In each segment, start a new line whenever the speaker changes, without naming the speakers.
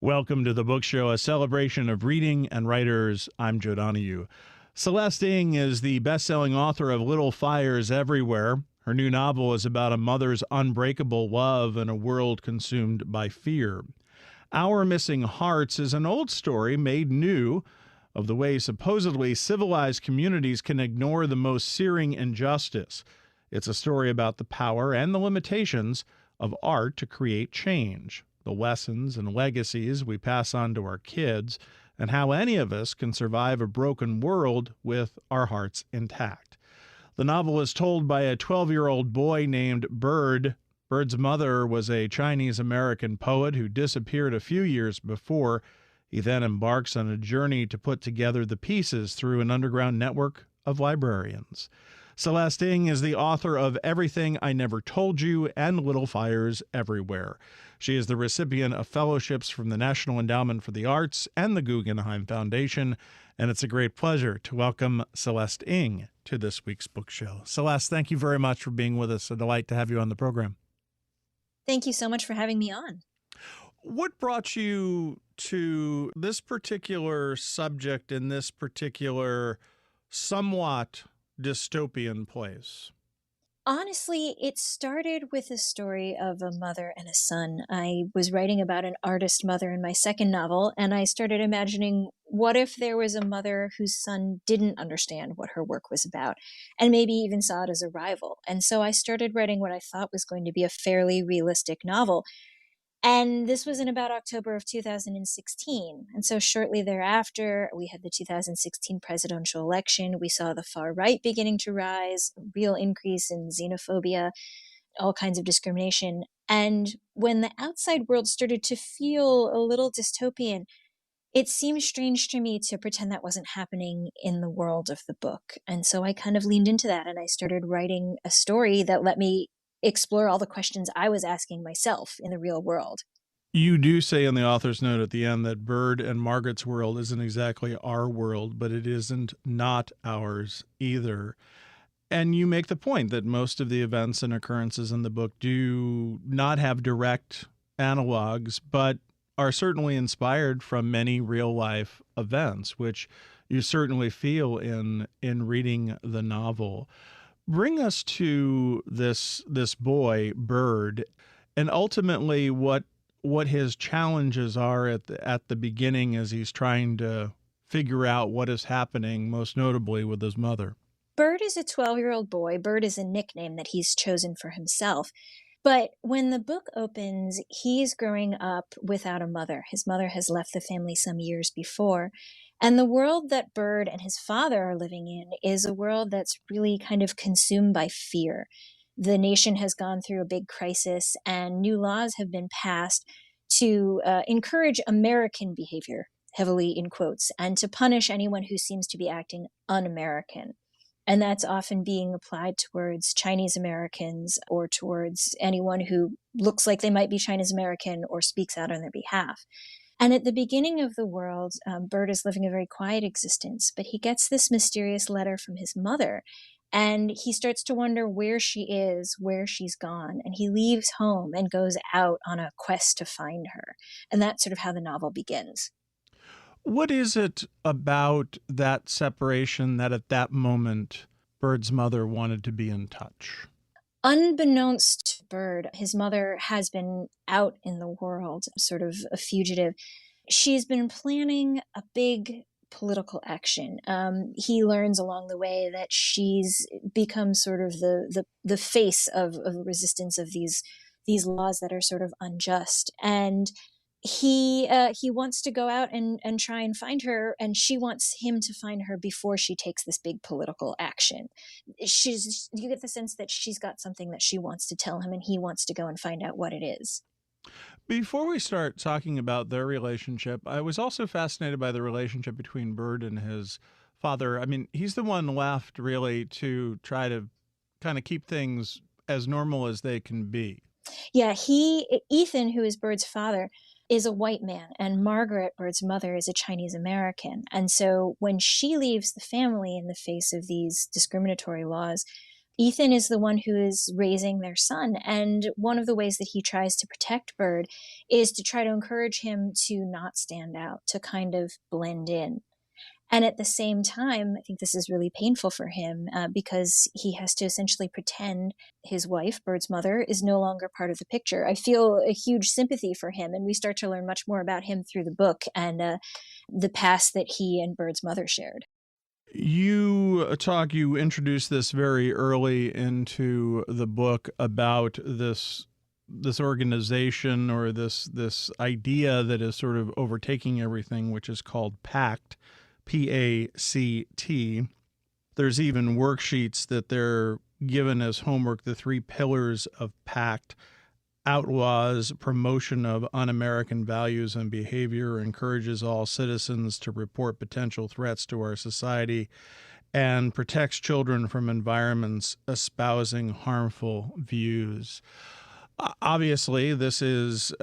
Welcome to the Book Show, a celebration of reading and writers. I'm Joe Donahue. Celeste Ng is the best-selling author of Little Fires Everywhere. Her new novel is about a mother's unbreakable love in a world consumed by fear. Our Missing Hearts is an old story made new of the way supposedly civilized communities can ignore the most searing injustice. It's a story about the power and the limitations of art to create change, the lessons and legacies we pass on to our kids, and how any of us can survive a broken world with our hearts intact. The novel is told by a 12-year-old boy named Bird. Bird's mother was a Chinese-American poet who disappeared a few years before. He then embarks on a journey to put together the pieces through an underground network of librarians. Celeste Ng is the author of Everything I Never Told You and Little Fires Everywhere. She is the recipient of fellowships from the National Endowment for the Arts and the Guggenheim Foundation, and it's a great pleasure to welcome Celeste Ng to this week's book show. Celeste, thank you very much for being with us. A delight to have you on the program.
Thank you so much for having me on.
What brought you to this particular subject in this particular somewhat dystopian place?
Honestly, it started with a story of a mother and a son. I was writing about an artist mother in my second novel, and I started imagining what if there was a mother whose son didn't understand what her work was about, and maybe even saw it as a rival. And so I started writing what I thought was going to be a fairly realistic novel. And this was in about October of 2016. And so shortly thereafter, we had the 2016 presidential election. We saw the far right beginning to rise, a real increase in xenophobia, all kinds of discrimination. And when the outside world started to feel a little dystopian, it seemed strange to me to pretend that wasn't happening in the world of the book. And so I kind of leaned into that and I started writing a story that let me explore all the questions I was asking myself in the real world.
You do say in the author's note at the end that Bird and Margaret's world isn't exactly our world, but it isn't not ours either. And you make the point that most of the events and occurrences in the book do not have direct analogs, but are certainly inspired from many real life events, which you certainly feel in reading the novel. Bring us to this boy, Bird, and ultimately what his challenges are at the beginning as he's trying to figure out what is happening, most notably with his mother.
Bird is a 12-year-old boy. Bird is a nickname that he's chosen for himself. But when the book opens, he's growing up without a mother. His mother has left the family some years before. And the world that Bird and his father are living in is a world that's really kind of consumed by fear. The nation has gone through a big crisis, and new laws have been passed to encourage American behavior, heavily in quotes, and to punish anyone who seems to be acting un-American. And that's often being applied towards Chinese Americans or towards anyone who looks like they might be Chinese American or speaks out on their behalf. And at the beginning of the world, Bird is living a very quiet existence, but he gets this mysterious letter from his mother. And he starts to wonder where she is, where she's gone. And he leaves home and goes out on a quest to find her. And that's sort of how the novel begins.
What is it about that separation that at that moment Bird's mother wanted to be in touch?
Unbeknownst to Bird, his mother has been out in the world, sort of a fugitive. She's been planning a big political action. He learns along the way that she's become sort of the face of resistance of these laws that are sort of unjust. And he wants to go out and try and find her, and she wants him to find her before she takes this big political action. You get the sense that she's got something that she wants to tell him, and he wants to go and find out what it is.
Before we start talking about their relationship, I was also fascinated by the relationship between Bird and his father. I mean, he's the one left really to try to kind of keep things as normal as they can be.
Yeah, Ethan, who is Bird's father, is a white man, and Margaret, Bird's mother, is a Chinese American. And so when she leaves the family in the face of these discriminatory laws, Ethan is the one who is raising their son. And one of the ways that he tries to protect Bird is to try to encourage him to not stand out, to kind of blend in. And at the same time, I think this is really painful for him because he has to essentially pretend his wife, Bird's mother, is no longer part of the picture. I feel a huge sympathy for him, and we start to learn much more about him through the book and the past that he and Bird's mother shared.
You introduced this very early into the book about this organization, or this idea that is sort of overtaking everything, which is called PACT, PACT. There's even worksheets that they're given as homework, the three pillars of PACT: outlaws promotion of un-American values and behavior, encourages all citizens to report potential threats to our society, and protects children from environments espousing harmful views. Obviously, this is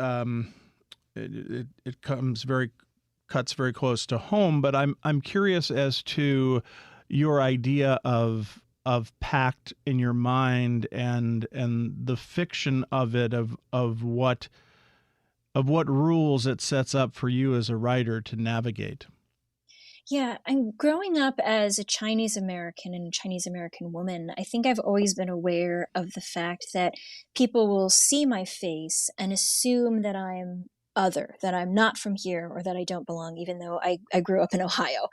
it cuts very close to home, but I'm curious as to your idea of pact in your mind, and the fiction of it, of what rules it sets up for you as a writer to navigate.
Yeah, and growing up as a Chinese American and a Chinese American woman, I think I've always been aware of the fact that people will see my face and assume that I'm other, that I'm not from here, or that I don't belong, even though I grew up in Ohio.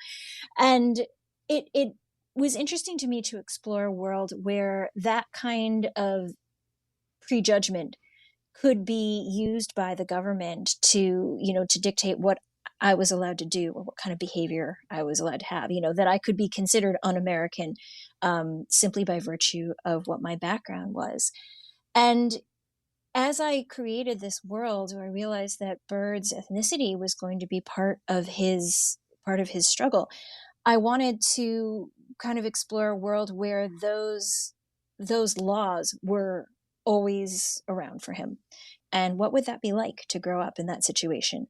And it was interesting to me to explore a world where that kind of prejudgment could be used by the government to, to dictate what I was allowed to do, or what kind of behavior I was allowed to have, that I could be considered un-American simply by virtue of what my background was. And as I created this world, where I realized that Bird's ethnicity was going to be part of his struggle, I wanted to kind of explore a world where those laws were always around for him. And what would that be like to grow up in that situation?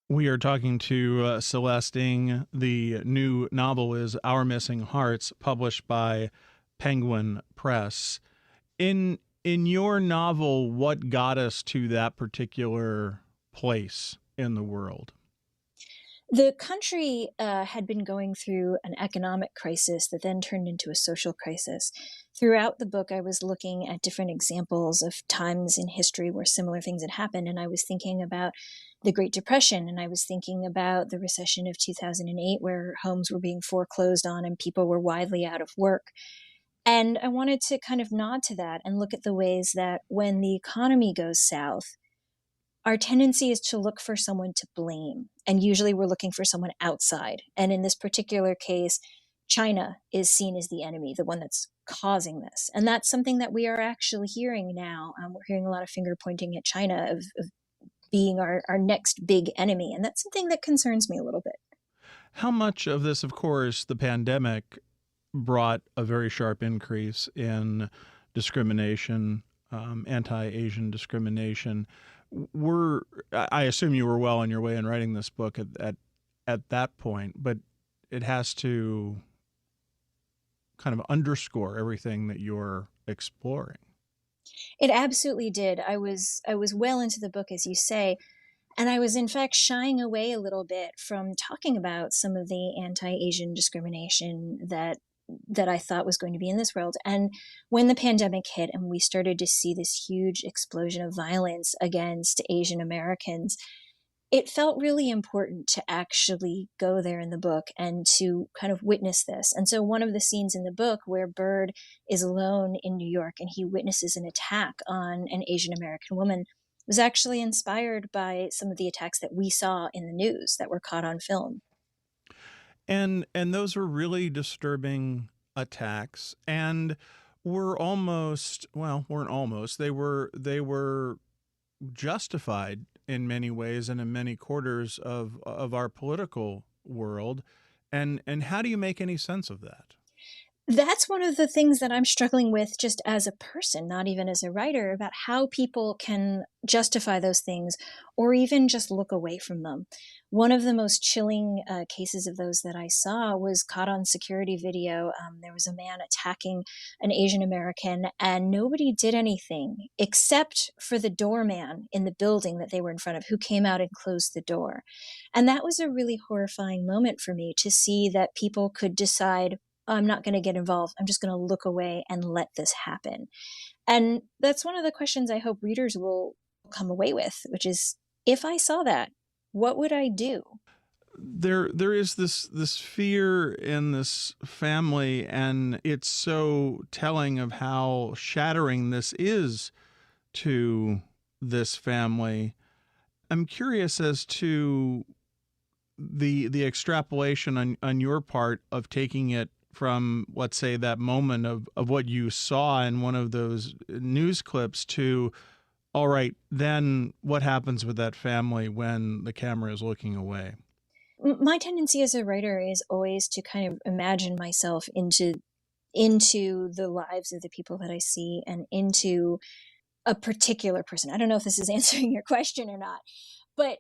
We are talking to Celeste Ng. The new novel is Our Missing Hearts, published by Penguin Press. In your novel, what got us to that particular place in the world?
The country had been going through an economic crisis that then turned into a social crisis. Throughout the book, I was looking at different examples of times in history where similar things had happened. And I was thinking about the Great Depression, and I was thinking about the recession of 2008, where homes were being foreclosed on and people were widely out of work. And I wanted to kind of nod to that and look at the ways that when the economy goes south, our tendency is to look for someone to blame. And usually we're looking for someone outside. And in this particular case, China is seen as the enemy, the one that's causing this. And that's something that we are actually hearing now. We're hearing a lot of finger pointing at China of being our next big enemy. And that's something that concerns me a little bit.
How much of this, of course, the pandemic brought a very sharp increase in discrimination, anti-Asian discrimination. I assume you were well on your way in writing this book at that point, but it has to kind of underscore everything that you're exploring.
It absolutely did. I was well into the book, as you say, and I was in fact shying away a little bit from talking about some of the anti-Asian discrimination that I thought was going to be in this world. And when the pandemic hit and we started to see this huge explosion of violence against Asian Americans, it felt really important to actually go there in the book and to kind of witness this. And so one of the scenes in the book where Bird is alone in New York and he witnesses an attack on an Asian American woman was actually inspired by some of the attacks that we saw in the news that were caught on film.
And those were really disturbing attacks, and were almost, well, weren't almost, they were justified in many ways and in many quarters of our political world. And how do you make any sense of that?
That's one of the things that I'm struggling with just as a person, not even as a writer, about how people can justify those things or even just look away from them. One of the most chilling cases of those that I saw was caught on security video. There was a man attacking an Asian American, and nobody did anything except for the doorman in the building that they were in front of, who came out and closed the door. And that was a really horrifying moment for me, to see that people could decide, I'm not going to get involved. I'm just going to look away and let this happen. And that's one of the questions I hope readers will come away with, which is, if I saw that, what would I do?
There is this fear in this family, and it's so telling of how shattering this is to this family. I'm curious as to the extrapolation on your part of taking it from, let's say, that moment of what you saw in one of those news clips to, all right, then what happens with that family when the camera is looking away?
My tendency as a writer is always to kind of imagine myself into the lives of the people that I see, and into a particular person. I don't know if this is answering your question or not, but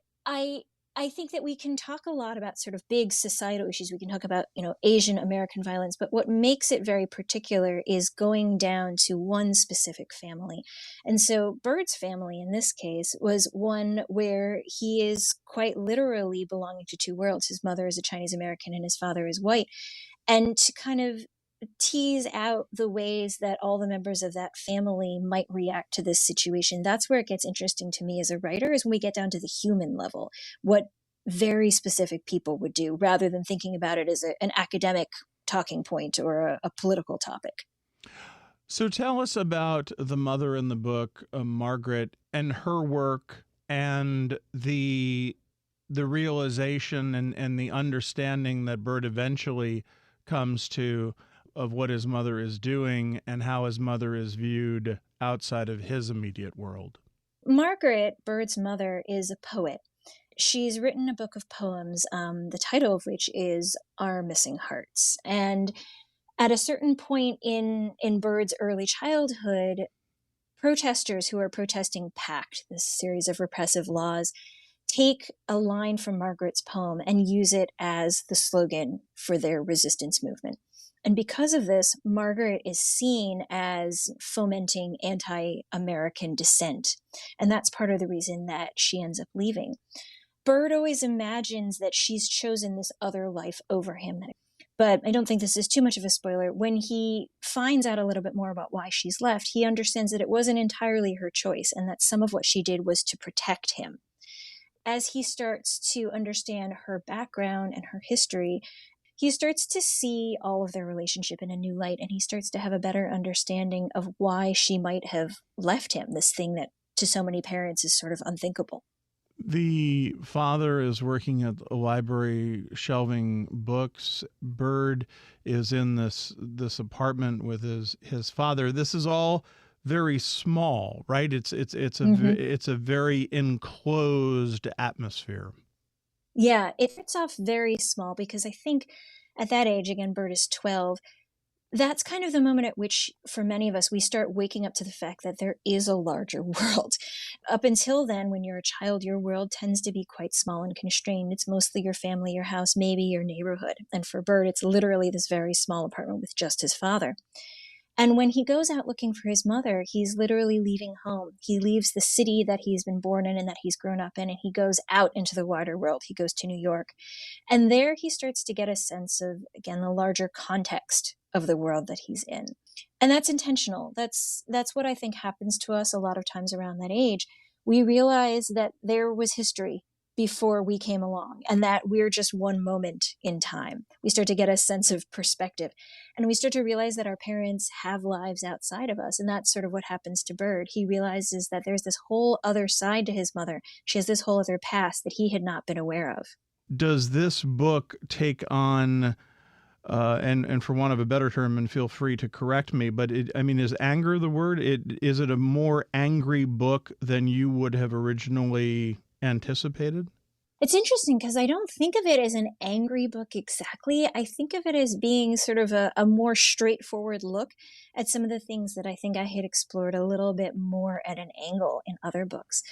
I think that we can talk a lot about sort of big societal issues. We can talk about, Asian American violence, but what makes it very particular is going down to one specific family. And so Bird's family in this case was one where he is quite literally belonging to two worlds. His mother is a Chinese American and his father is white. And to kind of tease out the ways that all the members of that family might react to this situation. That's where it gets interesting to me as a writer, is when we get down to the human level, what very specific people would do, rather than thinking about it as an academic talking point or a political topic.
So tell us about the mother in the book, Margaret, and her work, and the realization and the understanding that Bert eventually comes to of what his mother is doing and how his mother is viewed outside of his immediate world.
Margaret, Bird's mother, is a poet. She's written a book of poems, the title of which is Our Missing Hearts. And at a certain point in Bird's early childhood, protesters who are protesting PACT, this series of repressive laws, take a line from Margaret's poem and use it as the slogan for their resistance movement. And because of this, Margaret is seen as fomenting anti-American dissent. And that's part of the reason that she ends up leaving. Bird always imagines that she's chosen this other life over him. But I don't think this is too much of a spoiler. When he finds out a little bit more about why she's left, he understands that it wasn't entirely her choice, and that some of what she did was to protect him. As he starts to understand her background and her history, he starts to see all of their relationship in a new light, and he starts to have a better understanding of why she might have left him, this thing that to so many parents is sort of unthinkable.
The father is working at a library shelving books. Bird is in this apartment with his father. This is all very small, right? It's a very enclosed atmosphere.
Yeah, it starts off very small because I think at that age, again, Bird is 12, that's kind of the moment at which, for many of us, we start waking up to the fact that there is a larger world. Up until then, when you're a child, your world tends to be quite small and constrained. It's mostly your family, your house, maybe your neighborhood. And for Bird, it's literally this very small apartment with just his father. And when he goes out looking for his mother, he's literally leaving home. He leaves the city that he's been born in and that he's grown up in, and he goes out into the wider world. He goes to New York. And there he starts to get a sense of, again, the larger context of the world that he's in. And that's intentional. That's what I think happens to us a lot of times around that age. We realize that there was history before we came along, and that we're just one moment in time. We start to get a sense of perspective, and we start to realize that our parents have lives outside of us. And that's sort of what happens to Bird. He realizes that there's this whole other side to his mother. She has this whole other past that he had not been aware of.
Does this book take on, and for want of a better term, and feel free to correct me, but is anger the word? Is it a more angry book than you would have originally anticipated?
It's interesting because I don't think of it as an angry book exactly. I think of it as being sort of a more straightforward look at some of the things that I think I had explored a little bit more at an angle in other books.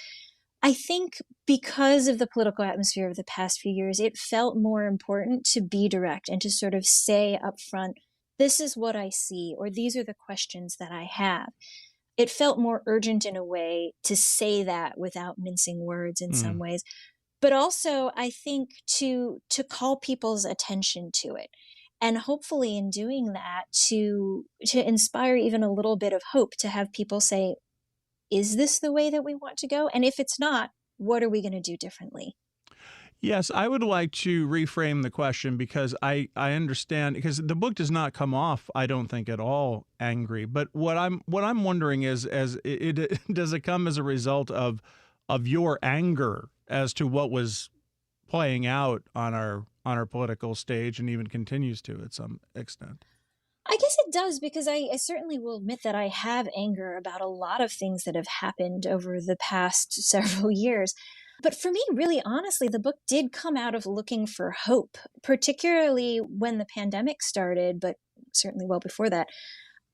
I think because of the political atmosphere of the past few years, it felt more important to be direct and to sort of say up front, this is what I see, or these are the questions that I have. It felt more urgent in a way to say that without mincing words in some
Mm.
ways, but also I think to call people's attention to it, and hopefully in doing that to inspire even a little bit of hope, to have people say, is this the way that we want to go, and if it's not, what are we going to do differently?
Yes, I would like to reframe the question because I understand because the book does not come off, I don't think, at all angry. But what I'm wondering is, as it does it come as a result of your anger as to what was playing out on our political stage and even continues to at some extent.
I guess it does, because I certainly will admit that I have anger about a lot of things that have happened over the past several years. But for me, really honestly, the book did come out of looking for hope, particularly when the pandemic started, but certainly well before that.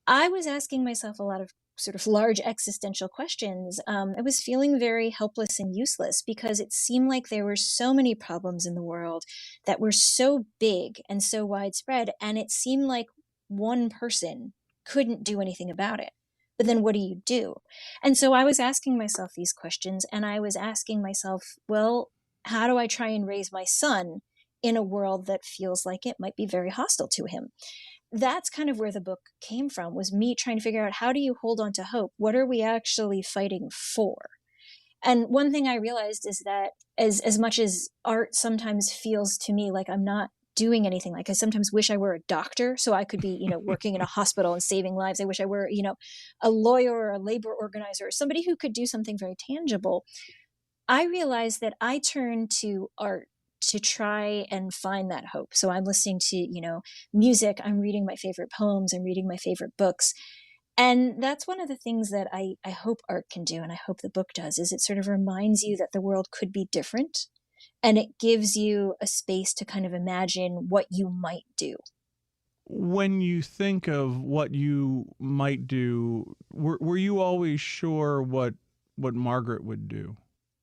I was asking myself a lot of sort of large existential questions. I was feeling very helpless and useless because it seemed like there were so many problems in the world that were so big and so widespread. And it seemed like one person couldn't do anything about it. But then what do you do? And so I was asking myself these questions, and I was asking myself, well, how do I try and raise my son in a world that feels like it might be very hostile to him? That's kind of where the book came from, was me trying to figure out, how do you hold on to hope? What are we actually fighting for? And one thing I realized is that as much as art sometimes feels to me like I'm not doing anything, like I sometimes wish I were a doctor so I could be, working in a hospital and saving lives. I wish I were, a lawyer or a labor organizer, or somebody who could do something very tangible. I realized that I turn to art to try and find that hope. So I'm listening to, music, I'm reading my favorite poems, I'm reading my favorite books. And that's one of the things that I hope art can do, and I hope the book does, is it sort of reminds you that the world could be different. And it gives you a space to kind of imagine what you might do.
When you think of what you might do, were you always sure what Margaret would do?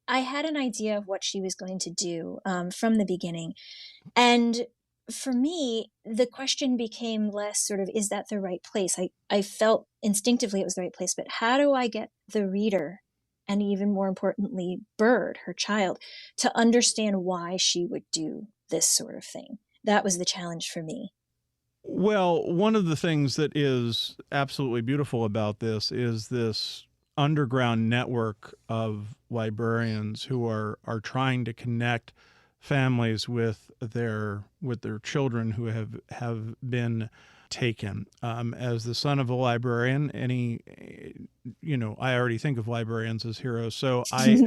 I had an idea of what she was going to do from the beginning. And for me, the question became less sort of, is that the right place? I felt instinctively it was the right place, but how do I get the reader, and even more importantly, Bird, her child, to understand why she would do this sort of thing? That was the challenge for me.
Well, one of the things that is absolutely beautiful about this is this underground network of librarians who are trying to connect families with their children who have been taken. As the son of a librarian, I already think of librarians as heroes. So I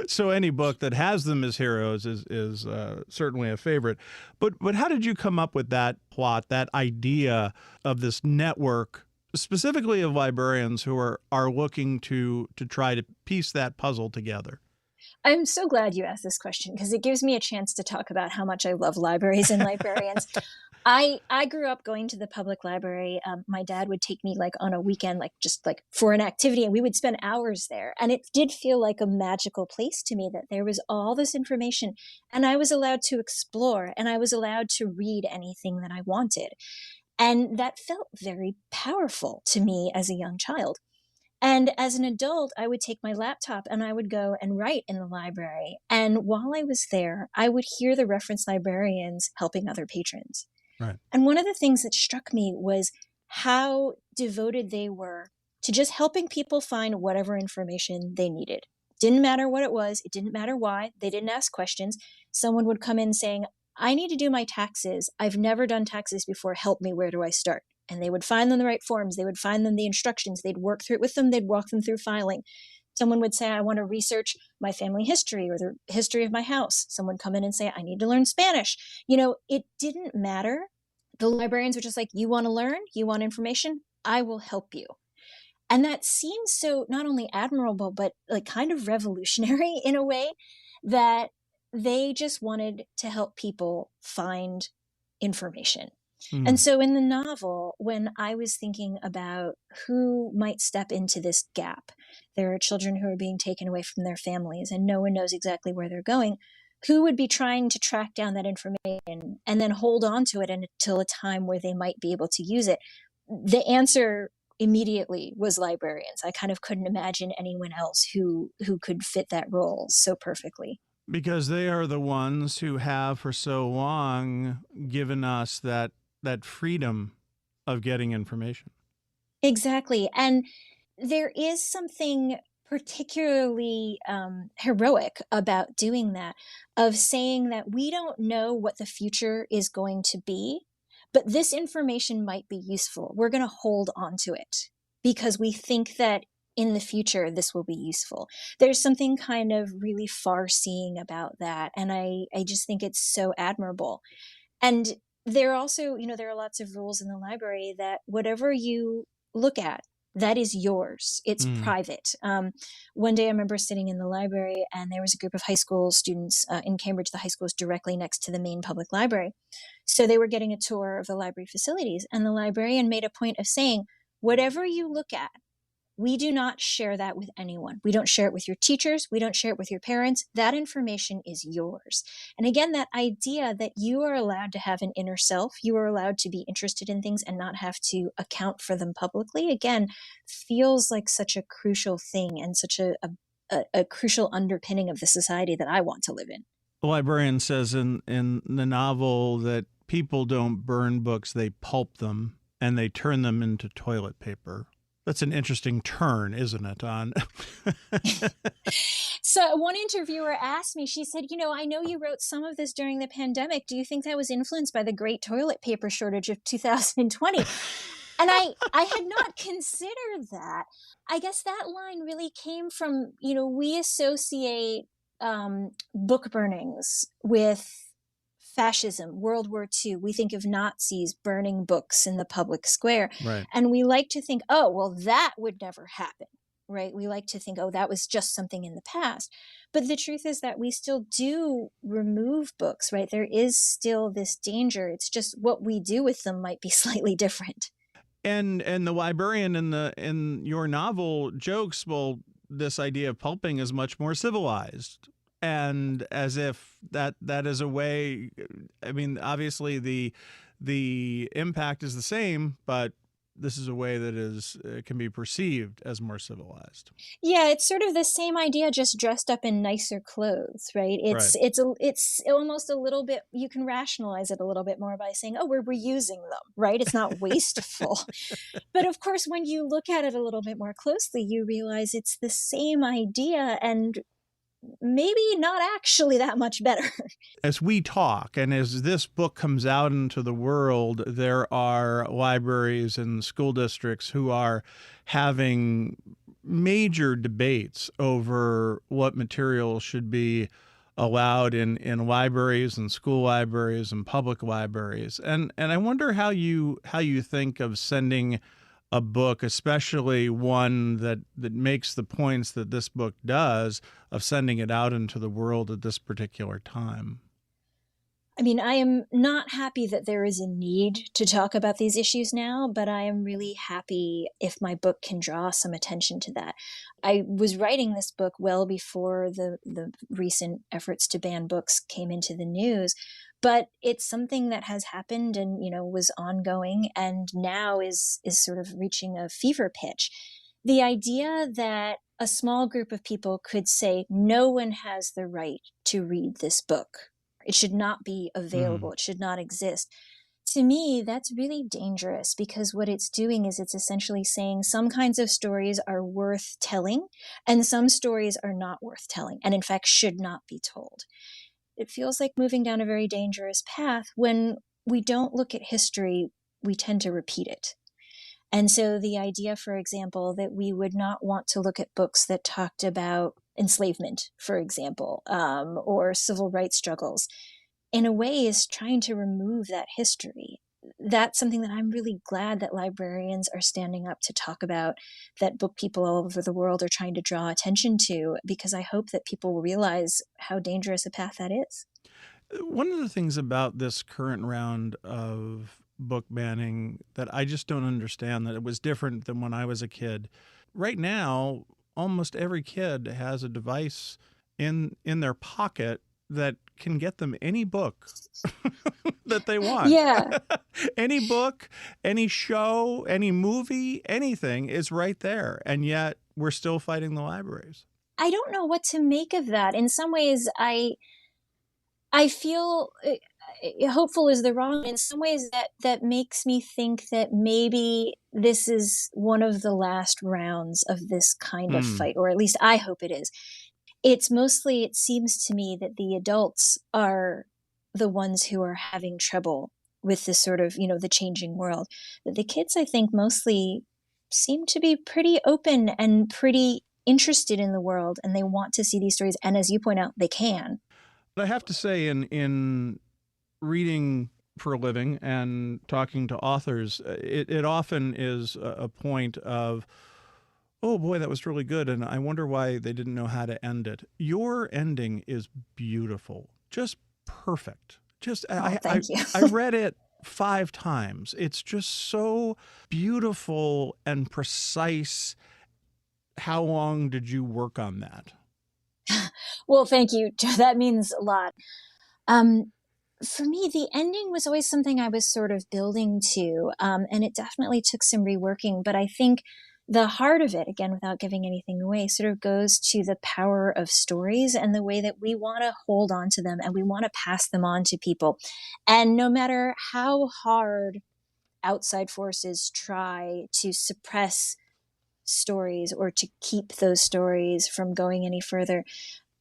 so any book that has them as heroes is certainly a favorite. But how did you come up with that plot, that idea of this network, specifically of librarians who are looking to try to piece that puzzle together?
I'm so glad you asked this question, because it gives me a chance to talk about how much I love libraries and librarians. I grew up going to the public library. My dad would take me like on a weekend, like just like for an activity, and we would spend hours there. And it did feel like a magical place to me, that there was all this information, and I was allowed to explore, and I was allowed to read anything that I wanted. And that felt very powerful to me as a young child. And as an adult, I would take my laptop and I would go and write in the library. And while I was there, I would hear the reference librarians helping other patrons.
Right.
And one of the things that struck me was how devoted they were to just helping people find whatever information they needed. Didn't matter what it was, it didn't matter why, they didn't ask questions. Someone would come in saying, I need to do my taxes. I've never done taxes before. Help me. Where do I start? And they would find them the right forms. They would find them the instructions. They'd work through it with them. They'd walk them through filing. Someone would say, I want to research my family history or the history of my house. Someone come in and say, I need to learn Spanish. It didn't matter. The librarians were just like, you want to learn? You want information? I will help you. And that seems so not only admirable, but like kind of revolutionary in a way, that They just wanted to help people find information. And
Mm.
so in the novel, when I was thinking about who might step into this gap, there are children who are being taken away from their families and no one knows exactly where they're going. Who would be trying to track down that information and then hold on to it until a time where they might be able to use it? The answer immediately was librarians. I kind of couldn't imagine anyone else who could fit that role so perfectly.
Because they are the ones who have for so long given us that freedom of getting information.
Exactly. And there is something particularly heroic about doing that, of saying that we don't know what the future is going to be, but this information might be useful. We're going to hold on to it because we think that in the future this will be useful. There's something kind of really far seeing about that. And I just think it's so admirable. And there also, there are lots of rules in the library that whatever you look at, that is yours. It's
Mm.
private. One day I remember sitting in the library and there was a group of high school students in Cambridge. The high school is directly next to the main public library. So they were getting a tour of the library facilities and the librarian made a point of saying, whatever you look at, we do not share that with anyone. We don't share it with your teachers. We don't share it with your parents. That information is yours. And again, that idea that you are allowed to have an inner self, you are allowed to be interested in things and not have to account for them publicly, again, feels like such a crucial thing and such a crucial underpinning of the society that I want to live in.
The librarian says in the novel that people don't burn books, they pulp them and they turn them into toilet paper. That's an interesting turn, isn't it, on
So one interviewer asked me, she said, I know you wrote some of this during the pandemic. Do you think that was influenced by the great toilet paper shortage of 2020? And I had not considered that. I guess that line really came from, we associate book burnings with fascism, World War II. We think of Nazis burning books in the public square.
right.
And we like to think, oh, well, that would never happen, right? We like to think, oh, that was just something in the past. But the truth is that we still do remove books, right? There is still this danger. It's just what we do with them might be slightly different.
And the librarian in your novel jokes, well, this idea of pulping is much more civilized. And as if that is a way, I mean, obviously the impact is the same, but this is a way that is can be perceived as more civilized.
Yeah, it's sort of the same idea, just dressed up in nicer clothes, right?
Right.
It's almost a little bit. You can rationalize it a little bit more by saying, "Oh, we're reusing them," right? It's not wasteful. But of course, when you look at it a little bit more closely, you realize it's the same idea, and maybe not actually that much better.
As we talk and as this book comes out into the world, there are libraries and school districts who are having major debates over what material should be allowed in libraries and school libraries and public libraries. And I wonder how you think of sending a book, especially one that makes the points that this book does, of sending it out into the world at this particular time.
I mean, I am not happy that there is a need to talk about these issues now, but I am really happy if my book can draw some attention to that. I was writing this book well before the recent efforts to ban books came into the news, but it's something that has happened and, was ongoing and now is sort of reaching a fever pitch. The idea that a small group of people could say no one has the right to read this book, it should not be
Mm.
available. It should not exist. To me, that's really dangerous because what it's doing is it's essentially saying some kinds of stories are worth telling and some stories are not worth telling and, in fact, should not be told. It feels like moving down a very dangerous path. When we don't look at history, we tend to repeat it. And so the idea, for example, that we would not want to look at books that talked about enslavement, for example, or civil rights struggles, in a way is trying to remove that history. that's something that I'm really glad that librarians are standing up to talk about, that book people all over the world are trying to draw attention to, because I hope that people will realize how dangerous a path that is.
One of the things about this current round of book banning that I just don't understand, that it was different than when I was a kid. Right now, almost every kid has a device in their pocket that can get them any book that they want.
Yeah.
Any book, any show, any movie, anything is right there. And yet we're still fighting the libraries.
I don't know what to make of that. In some ways, I feel hopeful is the wrong. In some ways, that makes me think that maybe this is one of the last rounds of this kind of
Hmm.
fight, or at least I hope it is. It's mostly, it seems to me that the adults are the ones who are having trouble with this sort of, the changing world. That the kids, I think, mostly seem to be pretty open and pretty interested in the world, and they want to see these stories. And as you point out, they can.
But I have to say, in reading for a living and talking to authors, it often is a point of, oh boy, that was really good, and I wonder why they didn't know how to end it. Your ending is beautiful, just perfect. Just
Oh,
I
thank you.
I read it 5 times. It's just so beautiful and precise. How long did you work on that?
Well, thank you. That means a lot. Um, for me, the ending was always something I was sort of building to, and it definitely took some reworking. But I think the heart of it, again, without giving anything away, sort of goes to the power of stories and the way that we want to hold on to them and we want to pass them on to people. And no matter how hard outside forces try to suppress stories or to keep those stories from going any further,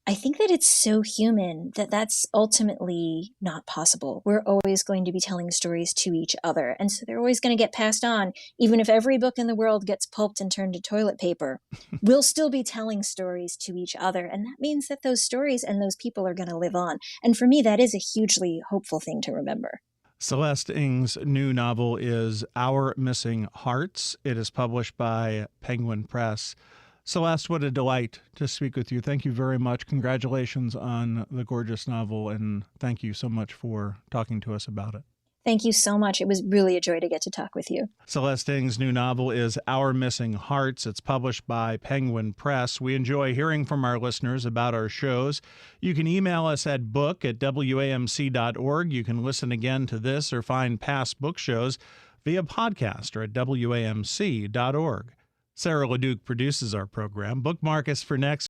I think that it's so human that that's ultimately not possible. We're always going to be telling stories to each other. And so they're always going to get passed on. Even if every book in the world gets pulped and turned to toilet paper, we'll still be telling stories to each other. And that means that those stories and those people are going to live on. And for me, that is a hugely hopeful thing to remember.
Celeste Ng's new novel is Our Missing Hearts. It is published by Penguin Press. Celeste, what a delight to speak with you. Thank you very much. Congratulations on the gorgeous novel, and thank you so much for talking to us about it.
Thank you so much. It was really a joy to get to talk with you.
Celeste Ng's new novel is Our Missing Hearts. It's published by Penguin Press. We enjoy hearing from our listeners about our shows. You can email us at book@wamc.org. You can listen again to this or find past book shows via podcast or at wamc.org. Sarah LeDuc produces our program. Bookmark us for next